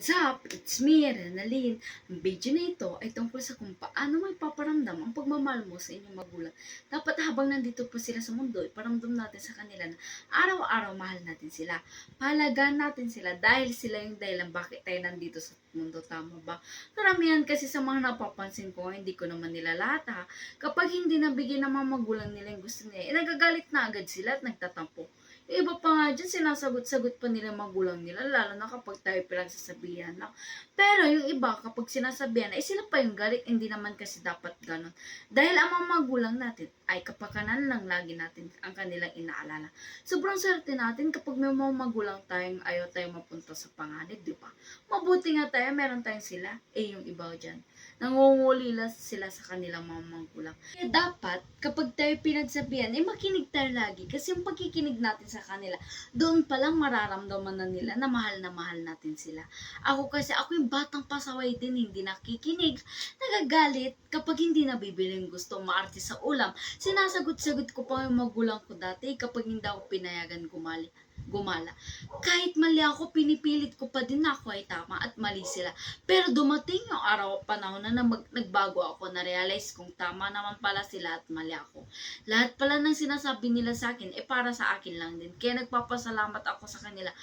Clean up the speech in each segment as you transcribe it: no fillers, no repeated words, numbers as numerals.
What's up? It's me, Renalyn. Ang video na ito ay tungkol sa kung paano may paparamdam ang pagmamahal mo sa inyong magulang. Dapat habang nandito pa sila sa mundo, iparamdam natin sa kanila na araw-araw mahal natin sila. Pahalagaan natin sila dahil sila yung dahilan bakit tayo nandito sa mundo. Tama ba? Karamihan kasi sa mga napapansin ko, hindi ko naman nila lahat ha. Kapag hindi nabigyan ng mga magulang nila yung gusto nila, nagagalit na agad sila at nagtatampo. Yung iba pa nga dyan, sinasagot-sagot pa nila magulang nila, lalo na kapag tayo pinagsasabihan na. Pero yung iba, kapag sinasabihan, sila pa yung galit, hindi naman kasi dapat ganon. Dahil ang mga magulang natin ay kapakanan lang lagi natin ang kanilang inaalala. Sobrang swerte natin kapag may mga magulang tayong ayaw tayong mapunta sa panganib, di ba? Mabuti nga tayo, meron tayong sila, yung iba dyan. Nangungulila sila sa kanilang mga magulang. Kaya dapat, kapag tayo pinagsabihan, makinig tayo lagi. Kasi yung pagkikinig natin sa kanila, doon pa lang mararamdaman na nila na mahal natin sila. Ako yung batang pasaway din, hindi nakikinig, nagagalit kapag hindi nabibili yung gusto, maarte sa ulam. Sinasagot-sagot ko pa yung magulang ko dati kapag hindi ako pinayagan gumala. Kahit mali ako, pinipilit ko pa din na ako ay tama at mali sila. Pero dumating yung araw at panahon na nagbago ako, na-realize kong tama naman pala sila at mali ako. Lahat pala ng sinasabi nila sa akin, para sa akin lang din. Kaya nagpapasalamat ako sa kanila.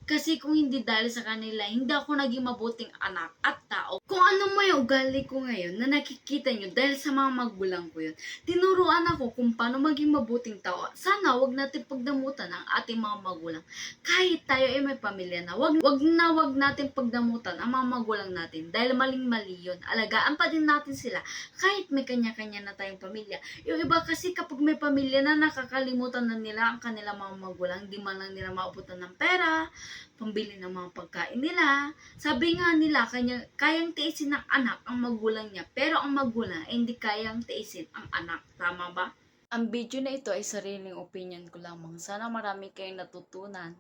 Kasi kung hindi dahil sa kanila, hindi ako naging mabuting anak at tao. Kung ano mo yung ugali ko ngayon na nakikita nyo dahil sa mga magulang ko yun, tinuruan ako kung paano maging mabuting tao. Sana wag natin pagdamutan ang ating mga magulang. Kahit tayo ay may pamilya na, wag natin pagdamutan ang mga magulang natin dahil maling-mali yun. Alagaan pa din natin sila kahit may kanya-kanya na tayong pamilya. Yung iba kasi kapag may pamilya na, nakakalimutan na nila ang kanilang mga magulang, di man lang nila maabutan ng pera, pambili ng mga pagkain nila. Sabi nga nila, kayang tiisin ng anak ang magulang niya, pero ang magulang ay hindi kayang tiisin ang anak. Tama ba? Ang video na ito ay sariling opinion ko lamang. Sana marami kayong natutunan.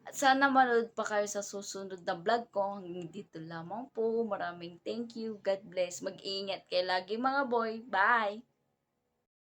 At sana manood pa kayo sa susunod na vlog ko. Hanggang dito lamang po. Maraming thank you. God bless. Mag-iingat kayo lagi mga boy. Bye!